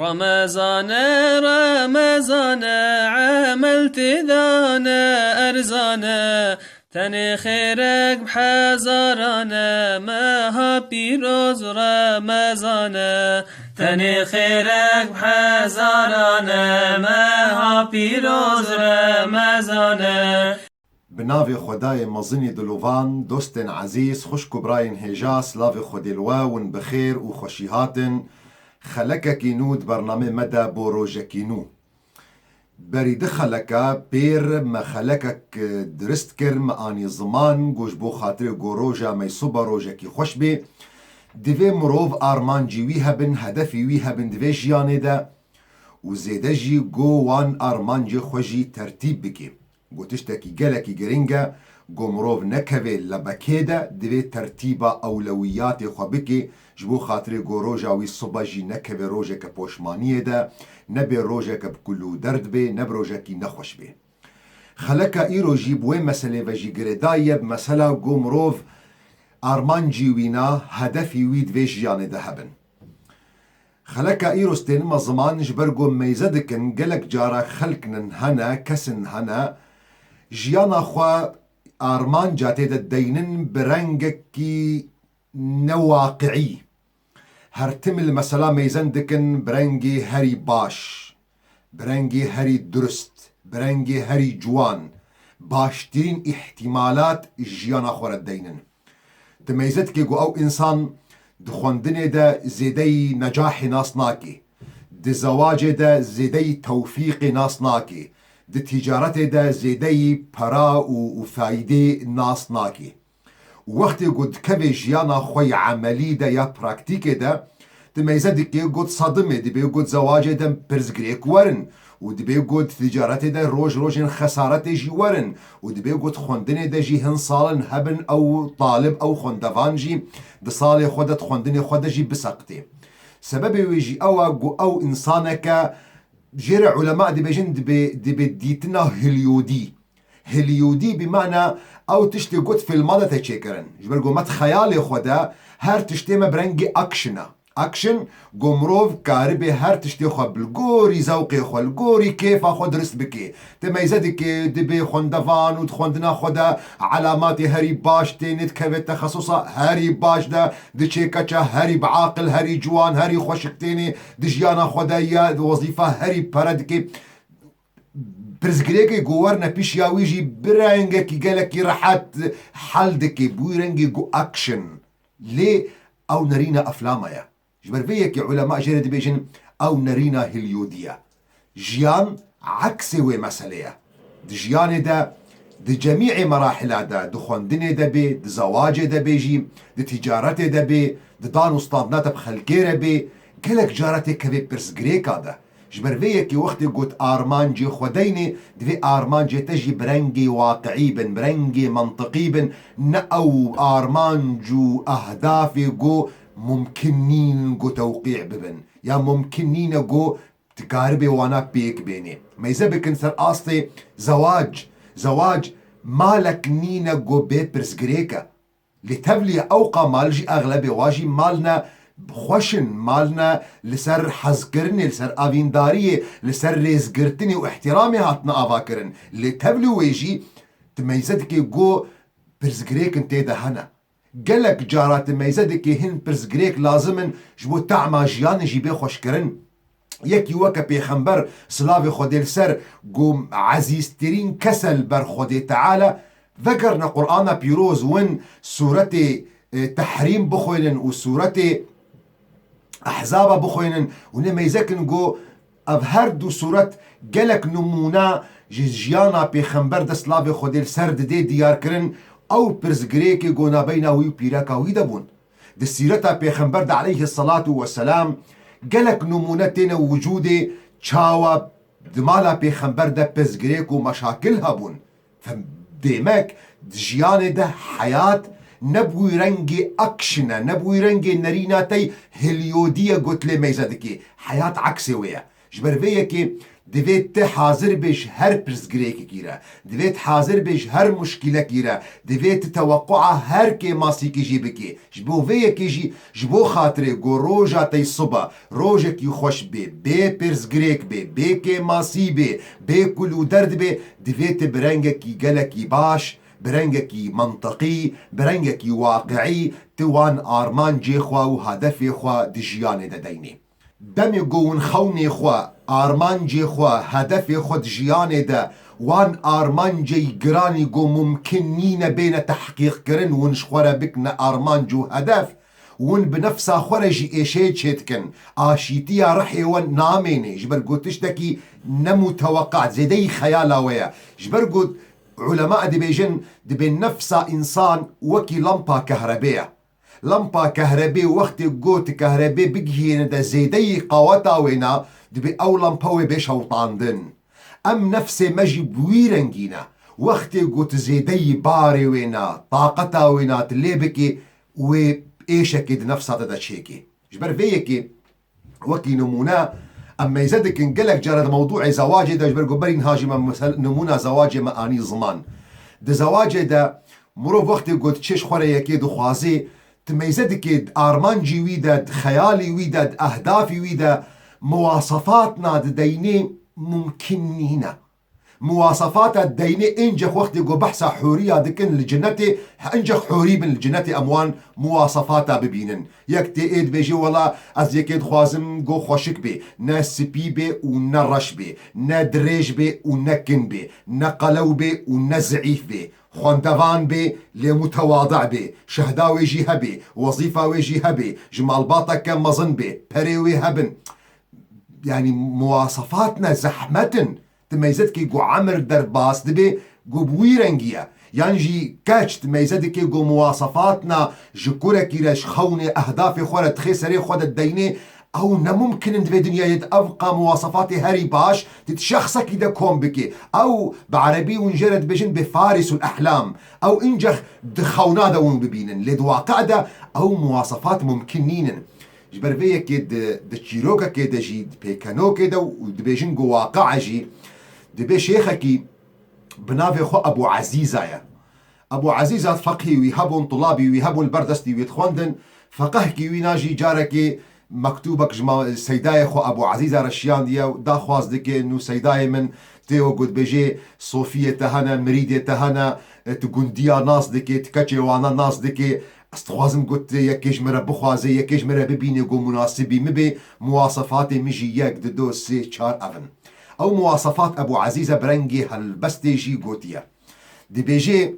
رمضان رمضان عملت ذانا ارزانا تن خيرك بحزارانا ما هابي روز رمضانا تن خيرك بحزارانا ما هابي روز رمضانا. بناوی خدای مزنی دلوان دوستن عزیز خوشکو براین هجاس لاوی خودلواون بخیر و خوشیهاتن خلککی نود برنامه مدى بو روژکی نو برید خلکا پیر ما خلکک درست کر ما آنی زمان گوش بو خاطر گو روژا می صبح روژکی خوش بی دوی مروف آرمان جیوی هبن هدفی وی هبن دوی جیانه ده و زیده جی گو وان آرمان جی خوشی ترتیب بکی گو تشتکی گلکی گرینگه گو مروف نکوه لبکیده دوی ترتیب اولویات خو بکی جبو خاطر گو روژا وی صبح جی نکوه روژه که پوشمانیه ده نبی روژه که بکلو درد بی نب روژه کی نخوش بی خلکا ایرو جی بوی مسئله و جی گردایب مسئله گو مروف آرمان جیوینا هدفی وی دوی جیانه ده هبن خلکا ایروستین ما زمان جبرگو میزدکن گلک جارا خلکنن هنه کسن هنه جیانا خوا آرمان جاته ده دینن برنگکی نواقعی هر تمل مثلا میزندکن برنگی هری باش برنگی هری درست برنگی هری جوان باشترین احتمالات جیانا خورد دینن تمیزد که گو او انسان دخوندنه ده زیده نجاح ناس ناکی ده زواج ده زیده توفیق ناس ناکی ده تجارت ده زیده پرا و فایده ناس ناکی وقتی گود که جیانا خوی عملی ده یا پراکتیک ده تمیزد که گود صدمه ده بی گود زواج ده پرزگریک ورن و دبی گود تجارت ده روژ خسارت جی ورن و دبی گود خوندن ده جی هن سالن هبن او طالب او خوندوان جی ده سال خودت خوندن خود جی بسقطی سبب ویجی او انسانك جير علماء دبي جن دبي ديتنا هليودي بمعنى او تشتي قد في الماضي تشيكرن جبرقو مت خيالي خدا هر تشتي ما برنجي اكشن قمروف كاربي هر تشتي خو بالقوري زوقي خو القوري كيف اخو درست بكي تميزدك دبي خوندفان وتخوندنا خدا علامات هري باش تينت كبت تخصصا هري باش دا دشيكاتشا هري بعاقل هري جوان هري خوشكتيني دجيانا خدا يا وظيفة هري بردكي برزگریکی گوار نپیش یاویجی برنگه کی گله کی راحت حل دکی بویرنگی گو اکشن لی او نرینا افلامایا جبر فيه كي علماء جرد بيجن او نرينا هليوديا جيان عكسي ومسألة جيان دا دي جميع مراحل دا دخوندن دا بي دي زواج دا بيجي دي تجارت دا بي دي دانو ستاندنات بخلقير بي كلك جارتي كبي برسگريكا دا جبر فيه كي وقت قوت آرمان جي خوديني دي آرمان جي تجي برنجي واقعي بن برنجي منطقي بن نأو آرمان جو أهدافي جو ممكنين جو توقيع ببن يا ممكنين جو تقاربي وانا بيك بيني ما يزبكن سر آستي زواج مالك نينا جو بيبرس جريكا لتبلي أوقا مالجي أغلبي واجي مالنا بخوشن مالنا لسر حزكرني لسر آفيندارية لسر ريزقرتني واحترامي هاتنا آفاكرن لتبلي ويجي تميزدك جو برزقريك انتيدا هنا قالك جارات ميزدك هن برزقريك لازمن جبو تعمى جيان جيبي خوشكرن يكي وكا بيخنبر سلافي خودي سر قوم عزيزترين كسل بر خودي تعالى ذكرنا قرآن بيروز وين سورة تحريم بخوينن وسورة أحزاب بخوينن ونما يزكن جو أظهردو سورة قالك نمونا جيانا بيخنبر دا سلافي خودي سر دي ديار كرن او برزگریکی گونا بیناوی پیراکاوی دبون ده سیرتا پیغمبر ده علیه الصلاة والسلام گلک نمونتین وجود چاوا دمالا پیغمبر ده برزگریک و مشاکل هبون فدیمک جیان ده حیات نبوی رنگی اکشنه نبوی رنگی نریناتی هلیودیه گتله میزدکی حیات عکسی ویه جبر ویکی دوید ته حاضر بیش هر پرزگری که گیره، دوید حاضر بیش هر مشکله گیره، دوید توقع هر که ماسی که جی بکی. جبو ویکی جی جبو خاطره گو روژا تی صبح روژا کی خوش بی پرزگریک بی که ماسی بی کلو درد دوید برنگه کی گله کی باش، برنگه کی منطقی، برنگه کی واقعی، توان آرمان جی خوا و هدف خوا دجیان ددینی. دمی گون خونی خوا آرمان جی خوا هدف خود جیان ده وان آرمان جی گرانی گو ممکن نین بین تحقیق کرن ونش خورا بکن آرمان جو هدف ون بنفسا خورا جی ایشه چید کن آشیتی رحی ون نامینه جبر گوتش دکی نمتوقع زیده خیالا ویا جبر گوت علماء دي بيجن دي بين نفسا إنسان وكي لمبا كهربية لمبا كهربي وقت قوت كهربي بجهين دا زيدي قواتا وينا دي بي أو لمباوي بيش وطاندن أم نفسي مجي بويرنجينا وقت قوت زيدي باري وينا طاقتا وينا تليبكي وإيشكي دي نفسا دا تشيكي جبر فيكي وكي نمونا أما يزدك انقلك جرد موضوع زواجي ده جبر قبرين هاجي نمونا زواجي ما آني زمان ده زواجي ده مرو وقت قلت تشيش خورا يكي دو خوازي تميزدك آرمانجي ويدا خيالي ويدا أهدافي ويدا مواصفاتنا ديني ممكنين مواصفات الديني انجخ وقت يقول بحث حورية دكن الجنة انجخ حوري من الجنة اموان مواصفاتها ببينن يكتي ايد بيجي والله از يكيد خوازم جو خوشك بي نا سبي بي ونا رش بي نا دريج بي ونا كن بي نا قلو بي ونا زعيف بي خوندوان بي لمتواضع بي شهداوي جي هبي وظيفة ويجي هبي جمال باطا كان مظن بي بريوي هبن يعني مواصفاتنا زحمة تميزتكي جو عمر درباس دبي جو بويرنجيا يعني جي كاتش تميزتكي جو مواصفاتنا جكورة كيراش خوني أهدافي خورة تخيسري خودة الديني أو نممكن اند بدنيا يتأبقى مواصفاتي هاري باش تتشخصك إذا كوم بكي أو بعربي ونجرد بجن بفارس الأحلام أو إنجخ دخونا دون ببينن لدواقع دا أو مواصفات ممكنين جبر فيا كده دتشيروكا كده جي بيكانو كده ودبيجن جو واقع جي دبي شيخكي بنافي خو أبو عزيزة أبو عزيزة فقهي ويهبون طلابي ويهبون البردستي ويتخوندن فقهكي ويناجي جاركي مكتوبك جما سيداي خو أبو عزيزة رشيان ديا دا خواز دكي إنه سيداي من تيو قد بيجي صوفية تهنا مريدة تهنا تقنديا ناس دكي تكتشي وانا ناس دكي استخوازم قلت يكيش مرة بخوازي يكيش مرة ببيني قو مناسبي مبي مواصفاتي مجي يك دو سي چار أفن أو مواصفات أبو عزيزة برنجي هالبستيجي قوتيا دي بيجي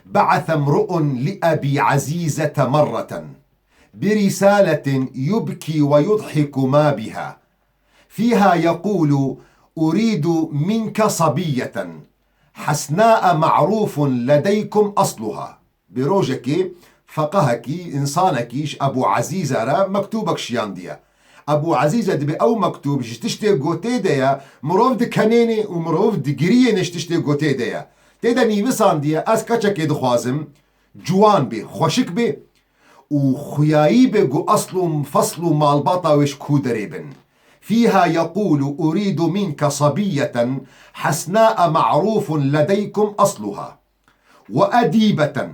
بعث امرؤ لأبي عزيزة مرة برسالة يبكي ويضحك ما بها فيها يقول أريد منك صبية حسناء معروف لديكم أصلها بروجكي فقهكي إنسانكيش أبو عزيزة را مكتوبك شيان ديا أبو عزيزة دبي أو مكتوب جتشتي قوتي ديا مروف دي كنيني ومروف دي قريه نشتشتي قوتي ديا تيدا نيوسان ديا أس كاچك دخوازم جوان بي خوشك بي وخيايي بي قو أصل فصل مالباطا ويش كودريبن فيها يقول أريد منك صبية حسناء معروف لديكم أصلها وأديبة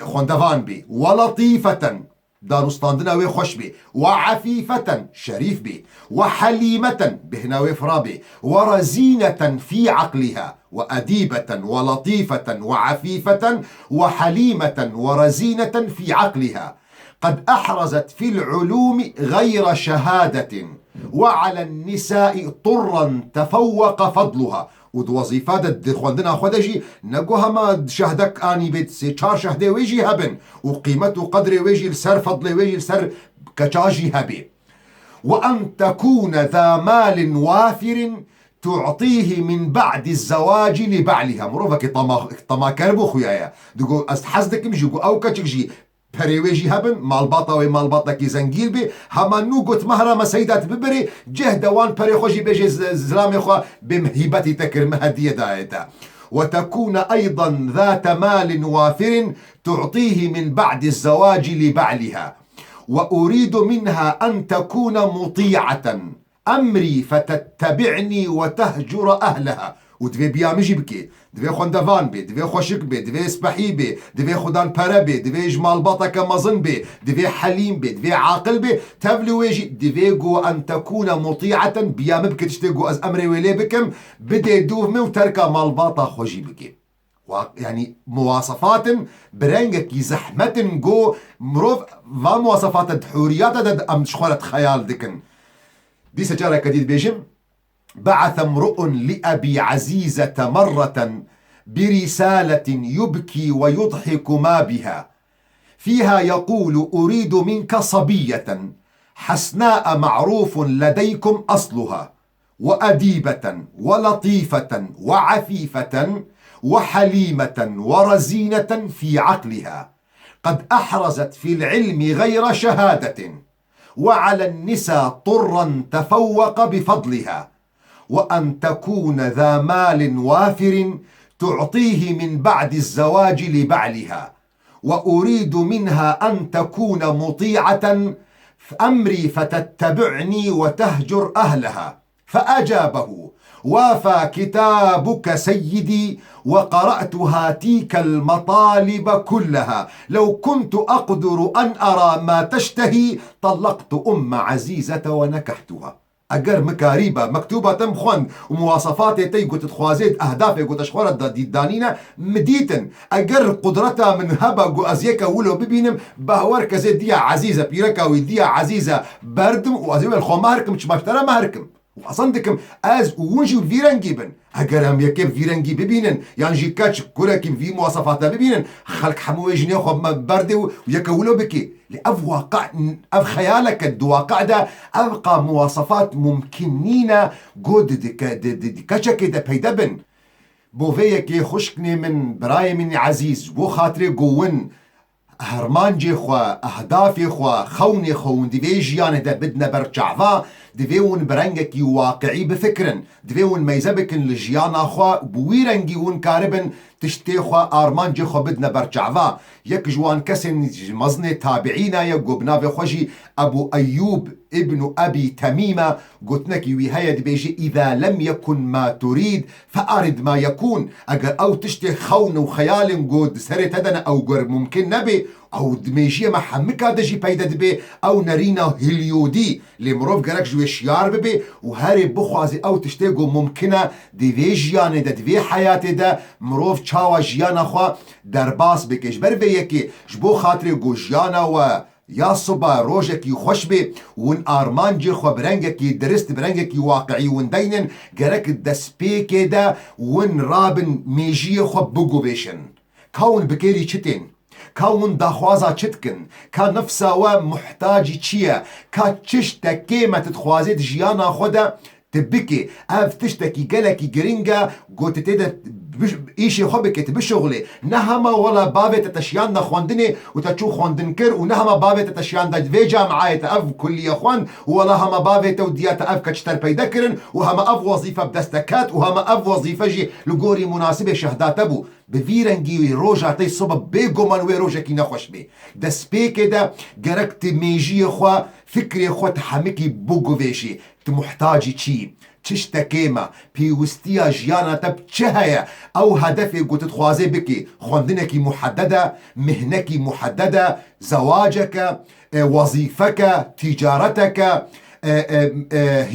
خوندفان بي ولطيفة دانستاندنا وي خوش بي وعفيفة شريف بي وحليمة بهنا وفرابي ورزينة في عقلها وأديبة ولطيفة وعفيفة وحليمة ورزينة في عقلها قد أحرزت في العلوم غير شهادة وعلى النساء طرا تفوق فضلها وظيفات دخوندنا خودجي نقوها ما شهدك اني بيت سي چار شهده ويجي هبن وقيمته قدر ويجي لسر فضل ويجي لسر كچاجي هبي وان تكون ذا مال وافر تعطيه من بعد الزواج لبعلها مروفك طما كربو خويايا دقو استحزدك مجيقو او كچجي پریویجی هبن مالباطا و مالباطا کی زنگیل بی همانو گوت مهرا مسیدات ببری جه دوان پری خوشی بجی زلام خوا بمهیبتی تکر مهدیه دایتا وتكون أيضا ذات مال وافر تعطيه من بعد الزواج لبعلها وأريد منها أن تكون مطيعة أمري فتتبعني وتهجر أهلها. ودوی بیامجی بکی، دوی خوندوان بی، دوی خوشک بی، دوی سپحی بی، دوی خودان پره بی، دوی جمال باطك مظن بی، دوی حلیم بی، دوی عاقل بی، تبلی ویجی دوی گو أن تكون مطيعة بیام بکی تشتگو از أمري ویلی بکم بده دوم و ترکا مال باطا خوشی بکی. يعني مواصفات برنجك زحمة جو مروف ومواصفات الدحوريات دد أم شخورة خيال دكن دي سجارة كديد بيجم. بعث امرؤ لأبي عزيزة مرة برسالة يبكي ويضحك ما بها، فيها يقول: أريد منك صبية حسناء معروف لديكم أصلها، وأديبة ولطيفة وعفيفة وحليمة ورزينة في عقلها، قد أحرزت في العلم غير شهادة، وعلى النساء طرا تفوق بفضلها، وأن تكون ذا مال وافر تعطيه من بعد الزواج لبعلها، وأريد منها أن تكون مطيعة أمري فتتبعني وتهجر أهلها. فأجابه: وافى كتابك سيدي، وقرأت هاتيك المطالب كلها، لو كنت أقدر أن أرى ما تشتهي طلقت أم عزيزة ونكحتها. اگر مكاريبة مكتوبة تم خوند ومواصفاتي تي قلت تخوازيت اهدافي قلت اشخورة دانينا مديتن اگر قدرتها من هبا قو ازيكا ولو ببينم بهور كزي ديا عزيزة بيركا ويديا عزيزة بردم وازيو الخو مهركم چما اشترى مهركم وحصندكم از ونجي فيرنجي بن اگر هم يكيب فيرنجي ببينن يعني جي كاتش كوراكي في مواصفاتها ببينن خلق حموي جنيه خو بردي ويكا ولو بكي لأف واقع أف خيالك الدواقع ده أبقى مواصفات ممكنين قد دكاشا كده بيدبن بوفيك خشكني من براي من عزيز بو خاطري قوون هرمانجي خوا أهدافي خوا خوني خون دي جيان ده بدنا برجعفا دفيون برنجك واقعي بفكرن دفيون ميزبكن لجيانا خوا بويرنجي ون كاربن تشتي خوا آرمانجي خوا بدنا برجعفا يك جوان كسن مزني تابعينا يقو بنافي خوشي أبو أيوب ابن أبي تميمة قلتنك وهي دبيجي إذا لم يكن ما تريد فأرد ما يكون أجر أو تشتي خون وخيال قد سرت هدنا أو قر ممكن نبي أو دميجية محمكة دجي بيدا دبي أو نرينا هليودي لمروف قرق جوي شيار ببي وهاري بخوازي أو تشتيقو ممكنة دي جياني دا دي حياتي دا مروف چاوا جيانا خوا درباس بكش برفيكي جبو خاطري قو جيانا و يا صبا روجك خوش بي ون آرمانجي خو برنجك درست برنجك واقعي ون دينن قرق دسبيكي دا ون رابن ميجي خو بقو بيشن كون بكيري چتين كون داخوازا چتكن كا نفسا ومحتاجي چيا كا چشتا كيمة تتخوازيت جيانا خودا تبكي اف تشتكي قلكي جرينجا قوت تيدا ايشي خبكت بشغلي نهما ولا بابي تتشيان دا خواندني وتشو خواندن كر ونهما بابي تتشيان دا فيجا معاي تأف كلية خوان ولا هما بابي توديا تأف كتشتر بيدكرن وهما اف وظيفة بدستكات وهما اف وظيفة جي لقوري مناسبة شهدات ابو بفيرنجي روجا تي صبب بيقو منوي روجا كي نخوش بي دس بيكي دا قرقت ميجي خوا فكري خوا تحمكي بوغو فيشي تمحتاجي چي چشتا كيما بيوستيا جيانا تب چهيا او هدفي قلت تخوازي بكي خوندنكي محددة مهنكي محددة زواجك وظيفك تجارتك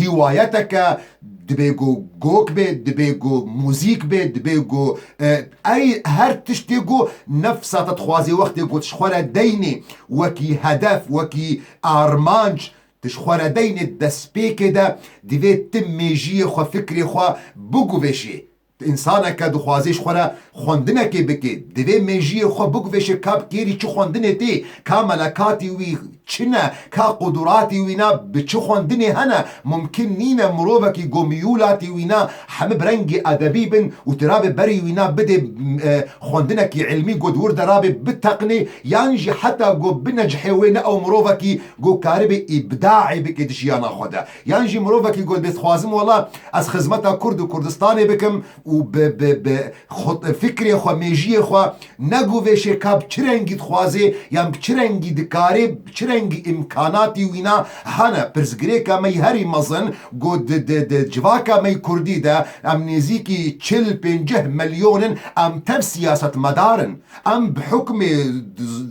هوايتك دبيجو جوك بي دبيجو موزيك بي دبيجو اي هر تشتيجو نفسها تتخوازي وقت يقول تشخورة ديني وكي هدف وكي ارمانج تشخورة ديني دسبيكي دا دي تميجي خو فكري خو بوغو بشي انسانك دخوازيش خورا خوندنكي بكي دي ميجي خو بوغو بشي كاب كيري چو خوندني تي كا ملكاتي وي چنا كا قدراتي وينا بچو خوندني هنا ممكن نينا مروبكي قوميولاتي وينا حمب رنجي ادبي بن وترابي بري وينا بدي خوندنكي علمي قد ورد رابي بالتقني ينجي حتى قو بنجحي وينا او مروبكي قو كاربي ابداعي بكي دشيانا خودا ينجي مروبكي قد بيتخوازم والله از خزمتا كرد و كردستاني بكم و فکری خو میجی خو نگویش کاب چرنگی خوازه یا چرنگی دکاره چرنگی امکاناتی وینا هنه پرزگری که می هری مزن گود جواکا می کردی ده ام نزیکی 40-50 ملیون ام تب سیاست مدارن ام بحکم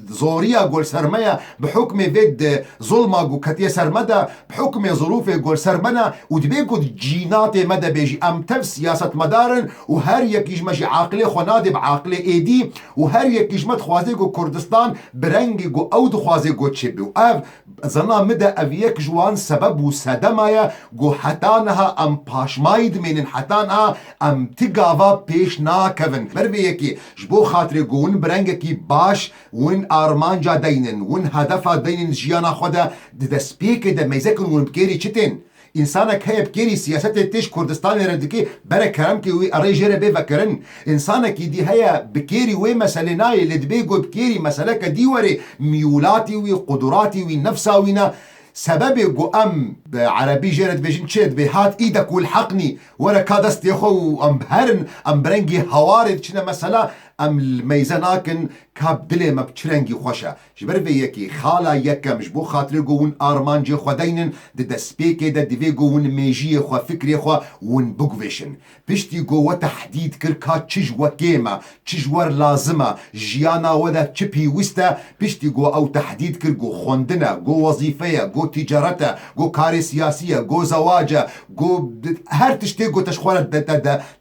زوریا گل سرمایه بحکم وید ظلما گو کتی سرمده بحکم ظروف گل سرمنه و دبی گود جینات مده بیجی ام تب سیاست مدارن و هر یکیش مجی عاقل خناده بعاقل ایدی و هر یکیش مد خوازه گو کردستان برنگی گو او دخوازه گو چه بیو اف زنا مده او یک جوان سبب و سدمایه گو حتانها ام پاشماید مینن حتانها ام تگاوا پیش ناکون بروی یکی جبو خاطر گون برنگی کی باش ون آرمانجا دینن ون هدفا دینن جیانا خودا دسپیک ده میزکن ون بکیری چتین انسانك هي بكيري سياسات تيش كردستان ردكي برا كرامكي وي اري جيري بي فكرن انسانك دي هي بكيري وي مسالناي اللي دبيجو بكيري مسالك دي وري ميولاتي وي قدراتي وي نفساوينا سبب جو ام عربي جيرت بيجن تشد بهات ايدك والحقني ورا كادست يخو ام بهرن ام برنجي هوارد شنا مساله ام الميزاناكن كاب دلي ما بتشرنجي خوشا جبر في يكي خالا يكا مش بو خاطر جوون ارمانجي خو دينن د سبيكي د ديفي جوون ميجي خو فكري خو ون بوغفيشن بيشتي جو تحديد كركا تشج وكيما تشجور لازمه جيانا ودا تشبي وستا بيشتي جو او تحديد كرجو خوندنا جو وظيفيه جو تجارته جو كاري سياسيه جو زواجه جو هر تشتي جو تشخور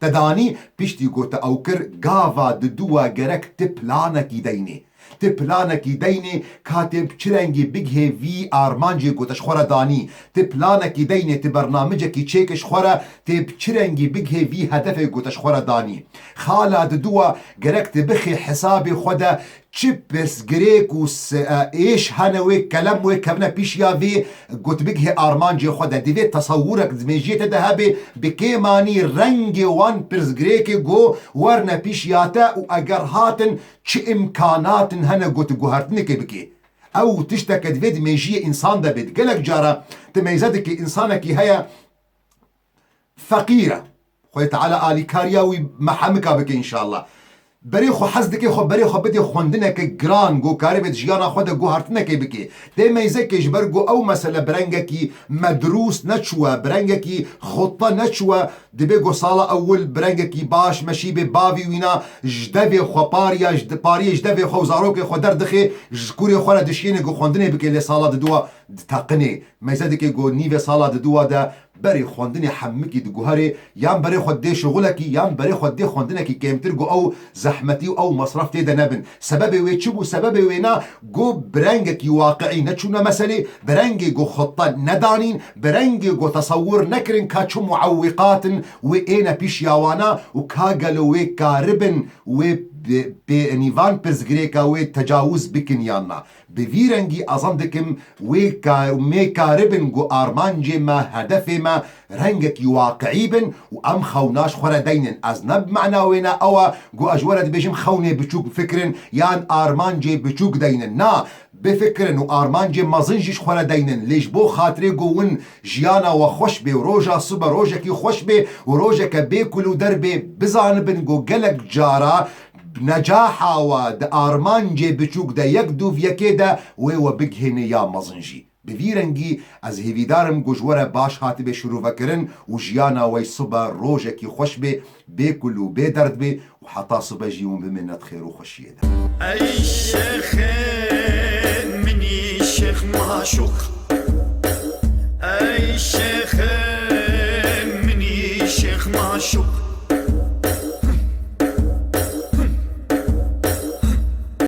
تداني بيشتي جو تاوكر غافا دوا جرك تبلانكي ديني تبلانكي ديني كاتب چرنگي بگه في آرمانجي گو تشخورا داني تبلانكي ديني تبرنامجكي چيكش خورا تب چرنگي بگه في هدف گو تشخورا داني خالا دوا جرك تبخي حساب خودا چی پرسگریک و ایش هنوی کلم و کبنا پیش یاوی گوت بگه آرمانجی خود دیوی تصورک دمیجیت ده هبی بکیمانی رنگ وان پرسگریک گو ورن پیش یاتا و اگر هاتن چی امکاناتن هنه گوت گوهرتنی که بکی او تشتک دوی دمیجی انسان ده بید گلک جارا تمیزده که انسانکی هیا فقیره خوی تعالی آلی کاریاوی محمکا بکی انشاءالله بري خو حزدك خو بري خو بدي خوندنك جران جو كاربت جيانا خود جو هرتنك بكي دايما يزكي جبرجو او مثلا برنجكي مدروس نشوى برنجكي خطه نشوى دبيجو صاله اول برنجكي باش ماشي ببافي وينا جدبي خو باريا باريا جدبي خو زاروك خو دردخي جكوري خو دشينه جو خوندني بكي لي صاله دوا تقني ما يزدك جو نيفي صاله دوا ده بري خوندني حمكي دجوهري يام بري خود دي شغلكي يام بري خود دي خوندنكي كيمترجو او زحمتي او مصرفتي ده نبن سببي ويتشبو سببي وينا جو برنجكي واقعي نتشونا مسألة برنجي جو خطة ندانين برنجي جو تصور نكرن كاتشو معوقات وإينا بيش ياوانا وكاقلو وكاربن بنيفان برزغريكا وتجاوز بكنيانا بفيرنجي أظندكم وميكاربن جو آرمانجي ما هدف ما رنجك واقعيبن وأم خوناش خورا دينن أزنب معنا وينا أو جو أجورد بيجم خوني بچوك فكرن يان آرمانجي بچوك دينن نا بفكرن وآرمانجي مازنجيش خورا دينن ليش بو خاطري جوون جيانا وخوش بي وروجا صبا روجكي خوش بي وروجك بيكلو دربي بزانبن جو جلك جارا نجاحا ود آرمانجي بچوك دا يك دوف يكي دا ويو بگهني يا مزنجي بفيرنجي از هيفيدارم گوجورا باش هاتي بي شروع فكرن وجيانا وي صبا روجكي خوش بي بيكلو بي درد بي وحطا صبا جيون بمنت خير وخشيه دا اي شيخ مني شيخ معشوق